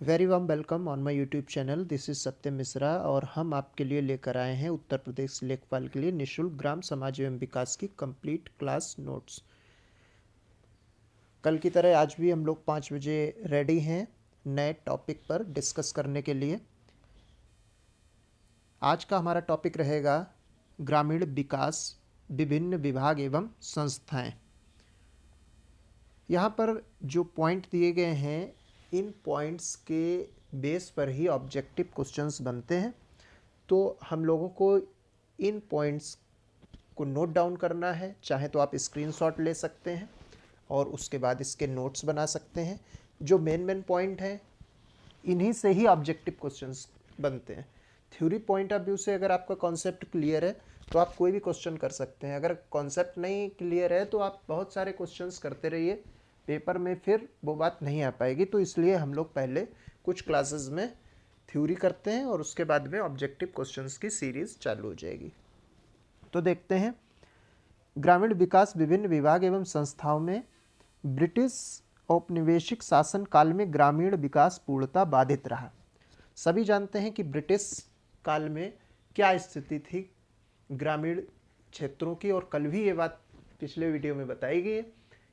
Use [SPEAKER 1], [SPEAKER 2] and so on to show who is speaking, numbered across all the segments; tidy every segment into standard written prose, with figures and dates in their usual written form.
[SPEAKER 1] Very warm welcome on my YouTube channel. This is Satyam Mishra और हम आपके लिए लेकर आए हैं उत्तर प्रदेश लेखपाल के लिए निःशुल्क ग्राम समाज एवं विकास की कंप्लीट क्लास नोट्स। कल की तरह आज भी हम लोग 5 बजे रेडी हैं नए टॉपिक पर डिस्कस करने के लिए। आज का हमारा टॉपिक रहेगा ग्रामीण विकास, विभिन्न विभाग एवं संस्थाएं। यहाँ पर जो पॉइंट दिए गए हैं, इन पॉइंट्स के बेस पर ही ऑब्जेक्टिव क्वेश्चंस बनते हैं। तो हम लोगों को इन पॉइंट्स को नोट डाउन करना है। चाहे तो आप स्क्रीनशॉट ले सकते हैं और उसके बाद इसके नोट्स बना सकते हैं। जो मेन पॉइंट हैं, इन्हीं से ही ऑब्जेक्टिव क्वेश्चंस बनते हैं। थ्योरी पॉइंट ऑफ व्यू से अगर आपका कॉन्सेप्ट क्लियर है तो आप कोई भी क्वेश्चन कर सकते हैं। अगर कॉन्सेप्ट नहीं क्लियर है तो आप बहुत सारे क्वेश्चंस करते रहिए, पेपर में फिर वो बात नहीं आ पाएगी। तो इसलिए हम लोग पहले कुछ क्लासेस में थ्योरी करते हैं और उसके बाद में ऑब्जेक्टिव क्वेश्चंस की सीरीज चालू हो जाएगी। तो देखते हैं, ग्रामीण विकास विभिन्न विभाग एवं संस्थाओं में ब्रिटिश औपनिवेशिक शासन काल में ग्रामीण विकास पूर्णतः बाधित रहा। सभी जानते हैं कि ब्रिटिश काल में क्या स्थिति थी ग्रामीण क्षेत्रों की, और कल भी ये बात पिछले वीडियो में बताई गई है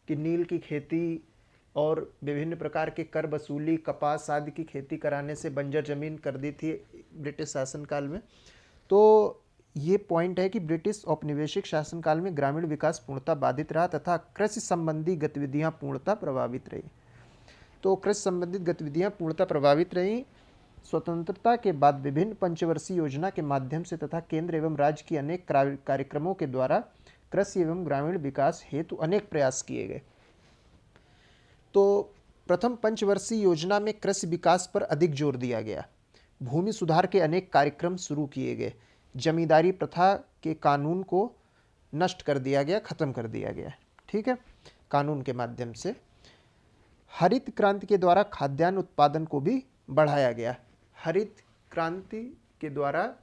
[SPEAKER 1] कि नील की खेती और विभिन्न प्रकार के कर वसूली, कपास आदि की खेती कराने से बंजर जमीन कर दी थी ब्रिटिश शासनकाल में। तो ये पॉइंट है कि ब्रिटिश औपनिवेशिक शासनकाल में ग्रामीण विकास पूर्णतः बाधित रहा तथा कृषि संबंधी गतिविधियां पूर्णतः प्रभावित रही। तो कृषि संबंधित गतिविधियां पूर्णतः प्रभावित रही। स्वतंत्रता के बाद विभिन्न पंचवर्षीय योजना के माध्यम से तथा केंद्र एवं राज्य की अनेक कार्यक्रमों के द्वारा कृषि एवं ग्रामीण विकास हेतु अनेक प्रयास किए गए। तो प्रथम पंचवर्षीय योजना में कृषि विकास पर अधिक जोर दिया गया। भूमि सुधार के अनेक कार्यक्रम शुरू किए गए। जमींदारी प्रथा के कानून को नष्ट कर दिया गया, खत्म कर दिया गया। ठीक है, कानून के माध्यम से। हरित क्रांति के द्वारा खाद्यान्न उत्पादन को भी बढ़ाया गया। हरित क्रांति के द्वारा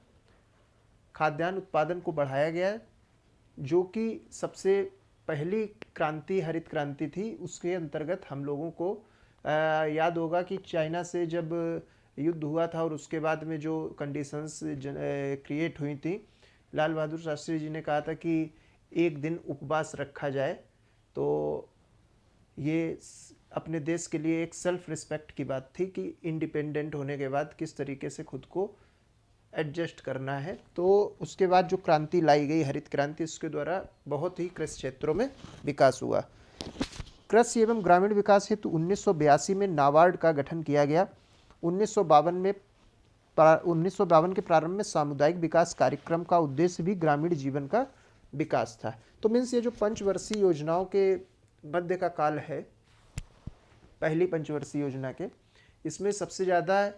[SPEAKER 1] खाद्यान्न उत्पादन को बढ़ाया गया, जो कि सबसे पहली क्रांति हरित क्रांति थी। उसके अंतर्गत हम लोगों को याद होगा कि चाइना से जब युद्ध हुआ था और उसके बाद में जो कंडीशंस क्रिएट हुई थी, लाल बहादुर शास्त्री जी ने कहा था कि एक दिन उपवास रखा जाए। तो ये अपने देश के लिए एक सेल्फ रिस्पेक्ट की बात थी कि इंडिपेंडेंट होने के बाद किस तरीके से खुद को एडजस्ट करना है। तो उसके बाद जो क्रांति लाई गई हरित क्रांति, उसके द्वारा बहुत ही कृषि क्षेत्रों में विकास हुआ। कृषि एवं ग्रामीण विकास हेतु 1982 में नाबार्ड का गठन किया गया। 1952 के प्रारंभ में सामुदायिक विकास कार्यक्रम का उद्देश्य भी ग्रामीण जीवन का विकास था। तो मीन्स ये जो पंचवर्षीय योजनाओं के मध्य का काल है, पहली पंचवर्षीय योजना के, इसमें सबसे ज़्यादा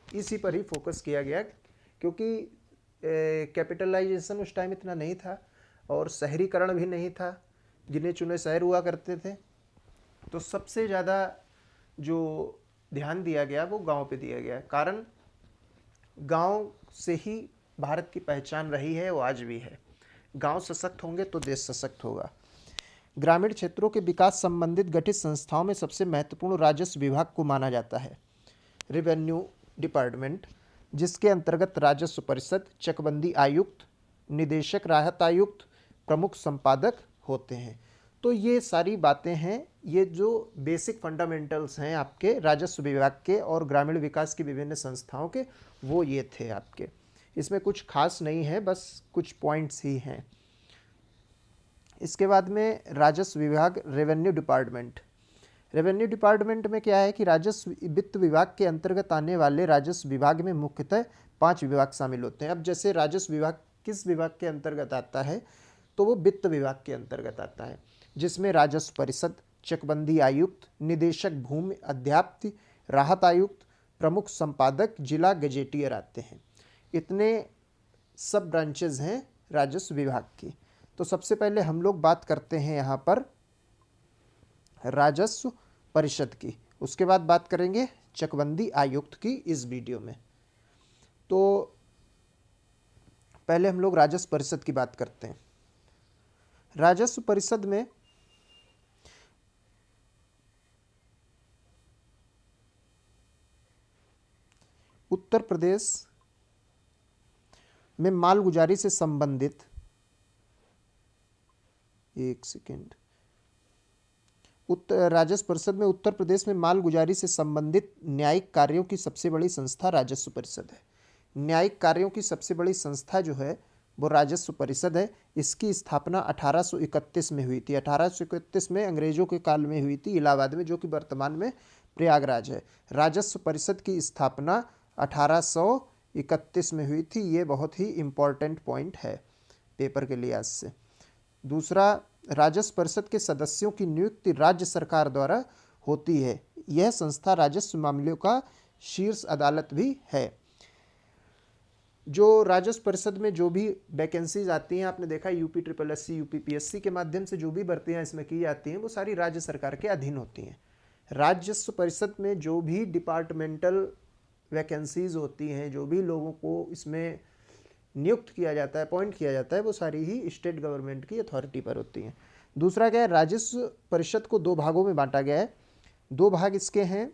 [SPEAKER 1] इसी पर ही फोकस किया गया, क्योंकि कैपिटलाइजेशन उस टाइम इतना नहीं था और शहरीकरण भी नहीं था, गिने चुने शहर हुआ करते थे। तो सबसे ज़्यादा जो ध्यान दिया गया वो गांव पे दिया गया। कारण गांव से ही भारत की पहचान रही है, वो आज भी है। गांव सशक्त होंगे तो देश सशक्त होगा। ग्रामीण क्षेत्रों के विकास संबंधित गठित संस्थाओं में सबसे महत्वपूर्ण राजस्व विभाग को माना जाता है, रेवेन्यू डिपार्टमेंट, जिसके अंतर्गत राजस्व परिषद, चकबंदी आयुक्त, निदेशक राहत आयुक्त, प्रमुख संपादक होते हैं। तो ये सारी बातें हैं, ये जो बेसिक फंडामेंटल्स हैं आपके राजस्व विभाग के और ग्रामीण विकास की विभिन्न संस्थाओं के, वो ये थे आपके। इसमें कुछ खास नहीं है, बस कुछ पॉइंट्स ही हैं। इसके बाद में राजस्व विभाग, रेवेन्यू डिपार्टमेंट। रेवेन्यू डिपार्टमेंट में क्या है कि राजस्व वित्त विभाग के अंतर्गत आने वाले राजस्व विभाग में मुख्यतः 5 विभाग शामिल होते हैं। अब जैसे राजस्व विभाग किस विभाग के अंतर्गत आता है, तो वो वित्त विभाग के अंतर्गत आता है, जिसमें राजस्व परिषद, चकबंदी आयुक्त, निदेशक भूमि अध्याप्ति, राहत आयुक्त, प्रमुख संपादक, जिला गजेटियर आते हैं। इतने सब ब्रांचेज हैं राजस्व विभाग की। तो सबसे पहले हम लोग बात करते हैं यहाँ पर राजस्व परिषद की, उसके बाद बात करेंगे चकबंदी आयुक्त की इस वीडियो में। तो पहले हम लोग राजस्व परिषद की बात करते हैं। राजस्व परिषद में उत्तर प्रदेश में मालगुजारी से संबंधित, एक सेकेंड, राजस्व परिषद में उत्तर प्रदेश में मालगुजारी से संबंधित न्यायिक कार्यों की सबसे बड़ी संस्था राजस्व परिषद है। न्यायिक कार्यों की सबसे बड़ी संस्था जो है वो राजस्व परिषद है। इसकी स्थापना 1831 में हुई थी। 1831 में अंग्रेजों के काल में हुई थी, इलाहाबाद में, जो कि वर्तमान में प्रयागराज है। राजस्व परिषद की स्थापना 1831 में हुई थी। ये बहुत ही इम्पोर्टेंट पॉइंट है पेपर के लिहाज से। दूसरा, राजस्व परिषद के सदस्यों की नियुक्ति राज्य सरकार द्वारा होती है। यह संस्था राजस्व मामलों का शीर्ष अदालत भी है। जो राजस्व परिषद में जो भी वैकेंसीज आती हैं, आपने देखा यूपी SSS, यूपी PSC के माध्यम से जो भी भर्तियां इसमें की जाती हैं वो सारी राज्य सरकार के अधीन होती हैं। राजस्व परिषद में जो भी डिपार्टमेंटल वैकेंसीज होती हैं, जो भी लोगों को इसमें नियुक्त किया जाता है, अपॉइंट किया जाता है, वो सारी ही स्टेट गवर्नमेंट की अथॉरिटी पर होती हैं। दूसरा क्या है, राजस्व परिषद को 2 भागों में बांटा गया है। 2 भाग इसके हैं,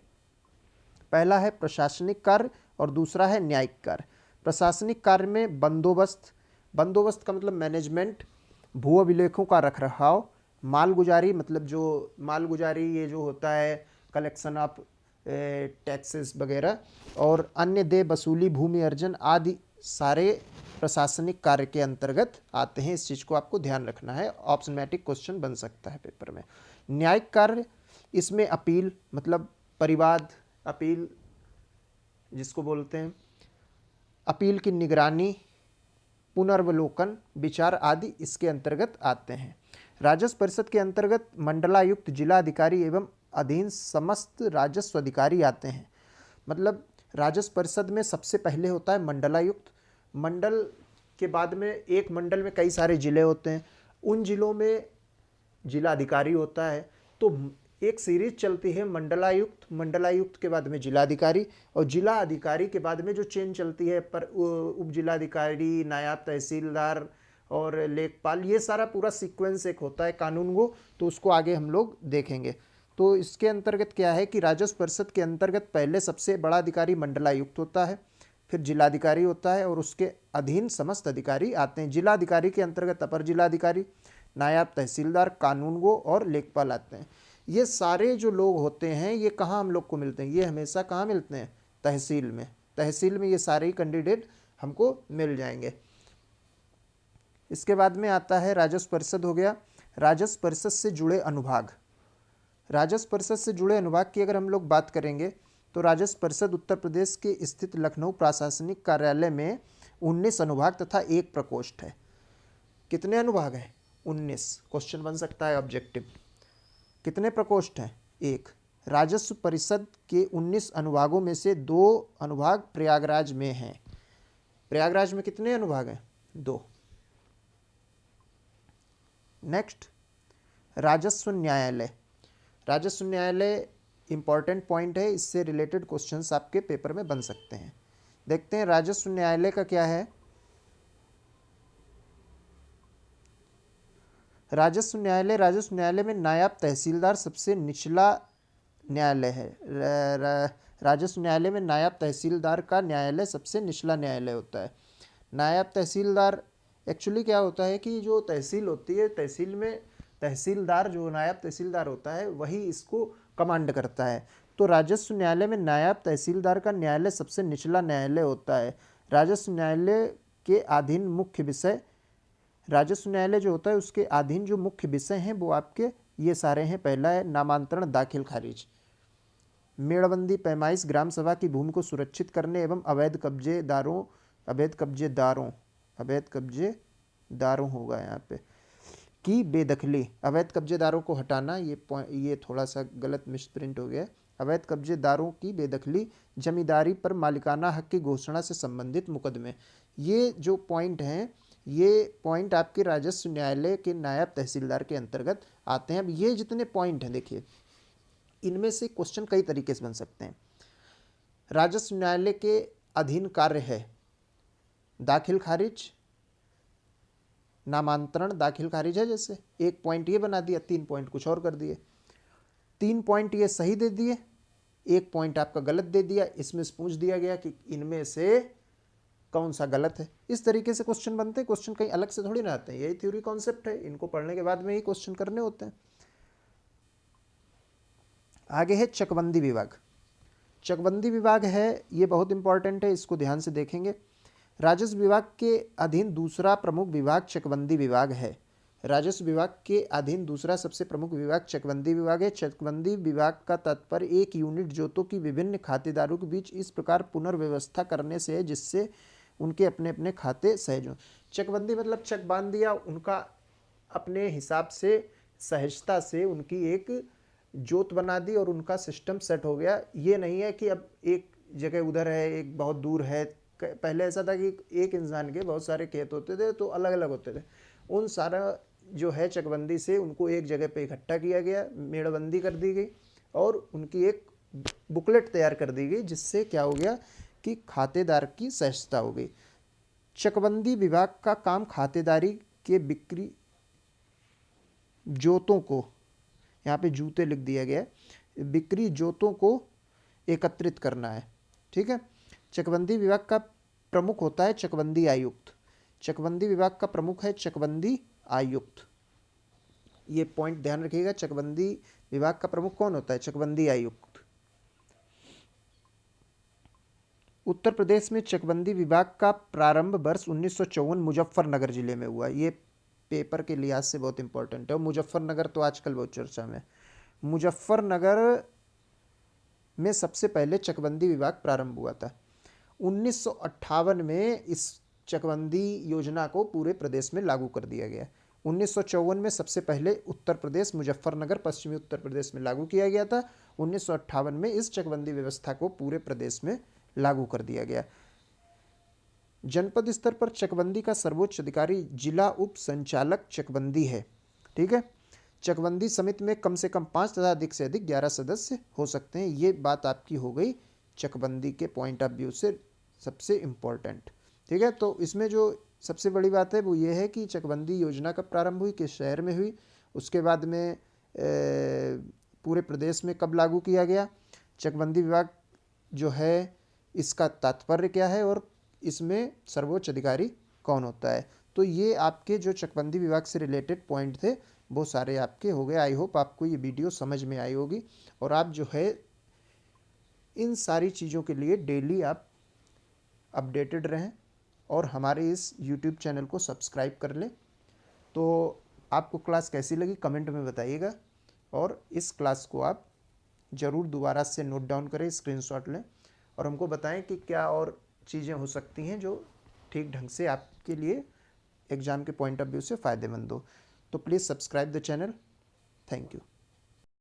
[SPEAKER 1] पहला है प्रशासनिक कार्य और दूसरा है न्यायिक कार्य। प्रशासनिक कार्य में बंदोबस्त का मतलब मैनेजमेंट, भू अभिलेखों का रखरखाव, मालगुजारी मतलब जो मालगुजारी ये जो होता है कलेक्शन ऑफ टैक्सेस वगैरह, और अन्य देय वसूली, भूमि अर्जन आदि सारे प्रशासनिक कार्य के अंतर्गत आते हैं। इस चीज़ को आपको ध्यान रखना है, ऑप्शनमेटिक क्वेश्चन बन सकता है पेपर में। न्यायिक कार्य, इसमें अपील मतलब परिवाद, अपील जिसको बोलते हैं, अपील की निगरानी, पुनर्वलोकन, विचार आदि इसके अंतर्गत आते हैं। राजस्व परिषद के अंतर्गत मंडलायुक्त, जिलाधिकारी एवं अधीन समस्त राजस्व अधिकारी आते हैं। मतलब राजस्व परिषद में सबसे पहले होता है मंडलायुक्त। मंडल के बाद में एक मंडल में कई सारे जिले होते हैं, उन जिलों में जिलाधिकारी होता है। तो एक सीरीज चलती है मंडलायुक्त, मंडलायुक्त के बाद में जिलाधिकारी, और जिला अधिकारी के बाद में जो चेन चलती है पर उप जिलाधिकारी, नायब तहसीलदार और लेखपाल, ये सारा पूरा सीक्वेंस एक होता है कानूनगो। तो उसको आगे हम लोग देखेंगे। तो इसके अंतर्गत क्या है कि राजस्व परिषद के अंतर्गत पहले सबसे बड़ा अधिकारी मंडलायुक्त होता है, फिर जिलाधिकारी होता है और उसके अधीन समस्त अधिकारी आते हैं। जिलाधिकारी के अंतर्गत अपर जिलाधिकारी, नायब तहसीलदार, कानूनगो और लेखपाल आते हैं। ये सारे जो लोग होते हैं ये कहाँ हम लोग को मिलते हैं? ये हमेशा कहाँ मिलते हैं? तहसील में। तहसील में ये सारे ही कैंडिडेट हमको मिल जाएंगे। इसके बाद में आता है राजस्व परिषद हो गया। राजस्व परिषद से जुड़े अनुभाग। राजस्व परिषद से जुड़े अनुभाग की अगर हम लोग बात करेंगे तो राजस्व परिषद उत्तर प्रदेश के स्थित लखनऊ प्रशासनिक कार्यालय में 19 अनुभाग तथा 1 प्रकोष्ठ है। कितने अनुभाग हैं? 19। क्वेश्चन बन सकता है ऑब्जेक्टिव। कितने प्रकोष्ठ हैं? 1। राजस्व परिषद के 19 अनुभागों में से 2 अनुभाग प्रयागराज में हैं। प्रयागराज में कितने अनुभाग हैं? 2। नेक्स्ट, राजस्व न्यायालय। राजस्व न्यायालय इंपॉर्टेंट पॉइंट है, इससे रिलेटेड क्वेश्चंस आपके पेपर में बन सकते हैं। देखते हैं राजस्व न्यायालय का क्या है। राजस्व न्यायालय में नायब तहसीलदार सबसे निचला न्यायालय है। राजस्व न्यायालय में नायब तहसीलदार का न्यायालय सबसे निचला न्यायालय होता है। नायब तहसीलदार एक्चुअली क्या होता है कि जो तहसील होती है, तहसील में तहसीलदार जो नायब तहसीलदार होता है वही इसको कमांड करता है। तो राजस्व न्यायालय में नायब तहसीलदार का न्यायालय सबसे निचला न्यायालय होता है। राजस्व न्यायालय के अधीन मुख्य विषय, राजस्व न्यायालय जो होता है उसके अधीन जो मुख्य विषय हैं वो आपके ये सारे हैं। पहला है नामांतरण, दाखिल खारिज, मेड़बंदी, पैमाइश, ग्राम सभा की भूमि को सुरक्षित करने एवं अवैध कब्जेदारों होगा यहाँ पे की बेदखली, अवैध कब्जेदारों को हटाना, ये थोड़ा सा गलत मिसप्रिंट हो गया। अवैध कब्जेदारों की बेदखली, जमींदारी पर मालिकाना हक की घोषणा से संबंधित मुकदमे। ये जो पॉइंट हैं, ये पॉइंट आपके राजस्व न्यायालय के नायब तहसीलदार के अंतर्गत आते हैं। अब ये जितने पॉइंट हैं देखिए, इनमें से क्वेश्चन कई तरीके से बन सकते हैं। राजस्व न्यायालय के अधीन कार्य है दाखिल खारिज, नामांतरण, दाखिल खारिज है। जैसे 1 पॉइंट ये बना दिया, 3 पॉइंट कुछ और कर दिए। 3 पॉइंट ये सही दे दिए, एक पॉइंट आपका गलत दे दिया, इसमें से पूछ दिया गया कि इनमें से कौन सा गलत है। इस तरीके से क्वेश्चन बनते हैं, क्वेश्चन कहीं अलग से थोड़ी ना आते हैं, यही थ्योरी कॉन्सेप्ट है, इनको पढ़ने के बाद में ही क्वेश्चन करने होते हैं। आगे है चकबंदी विभाग। चकबंदी विभाग है, ये बहुत इंपॉर्टेंट है, इसको ध्यान से देखेंगे। राजस्व विभाग के अधीन दूसरा प्रमुख विभाग चकबंदी विभाग है। राजस्व विभाग के अधीन दूसरा सबसे प्रमुख विभाग चकबंदी विभाग है। चकबंदी विभाग का तात्पर्य एक यूनिट जोतों की विभिन्न खातेदारों के बीच इस प्रकार पुनर्व्यवस्था करने से है जिससे उनके अपने अपने खाते सहज हों। चकबंदी मतलब चक बांध दिया, उनका अपने हिसाब से सहजता से उनकी एक जोत बना दी और उनका सिस्टम सेट हो गया। ये नहीं है कि अब एक जगह उधर है, एक बहुत दूर है। पहले ऐसा था कि एक इंसान के बहुत सारे खेत होते थे तो अलग अलग होते थे, उन सारा जो है चकबंदी से उनको एक जगह पे इकट्ठा किया गया, मेड़बंदी कर दी गई और उनकी एक बुकलेट तैयार कर दी गई, जिससे क्या हो गया कि खातेदार की सहजता हो गई। चकबंदी विभाग का काम खातेदारी के बिक्री जोतों को, यहाँ पे जूते लिख दिया गया है, बिक्री जोतों को एकत्रित करना है। ठीक है। चकबंदी विभाग का प्रमुख होता है चकबंदी आयुक्त। चकबंदी विभाग का प्रमुख है चकबंदी आयुक्त। ये पॉइंट ध्यान रखिएगा, चकबंदी विभाग का प्रमुख कौन होता है? चकबंदी आयुक्त। उत्तर प्रदेश में चकबंदी विभाग का प्रारंभ वर्ष 1954 मुजफ्फरनगर जिले में हुआ। ये पेपर के लिहाज से बहुत इंपॉर्टेंट है और मुजफ्फरनगर तो आजकल बहुत चर्चा में। मुजफ्फरनगर में सबसे पहले चकबंदी विभाग प्रारंभ हुआ था। 1958 में इस चकबंदी योजना को पूरे प्रदेश में लागू कर दिया गया। 1954 में सबसे पहले उत्तर प्रदेश मुजफ्फरनगर पश्चिमी उत्तर प्रदेश में लागू किया गया था। 1958 में इस चकबंदी व्यवस्था को पूरे प्रदेश में लागू कर दिया गया। जनपद स्तर पर चकबंदी का सर्वोच्च अधिकारी जिला उप संचालक चकबंदी है। ठीक है। चकबंदी समिति में कम से कम 5 तथा अधिक से अधिक 11 सदस्य हो सकते हैं। ये बात आपकी हो गई चकबंदी के पॉइंट ऑफ व्यू से सबसे इम्पोर्टेंट। ठीक है। तो इसमें जो सबसे बड़ी बात है वो ये है कि चकबंदी योजना कब प्रारंभ हुई, किस शहर में हुई, उसके बाद में पूरे प्रदेश में कब लागू किया गया, चकबंदी विभाग जो है इसका तात्पर्य क्या है और इसमें सर्वोच्च अधिकारी कौन होता है। तो ये आपके जो चकबंदी विभाग से रिलेटेड पॉइंट थे वो सारे आपके हो गए। आई होप आपको ये वीडियो समझ में आई होगी और आप जो है इन सारी चीज़ों के लिए डेली आप अपडेटेड रहें और हमारे इस YouTube चैनल को सब्सक्राइब कर लें। तो आपको क्लास कैसी लगी कमेंट में बताइएगा और इस क्लास को आप ज़रूर दोबारा से नोट डाउन करें, स्क्रीनशॉट लें और हमको बताएं कि क्या और चीज़ें हो सकती हैं जो ठीक ढंग से आपके लिए एग्ज़ाम के पॉइंट ऑफ व्यू से फ़ायदेमंद हो। तो please subscribe the channel. Thank you.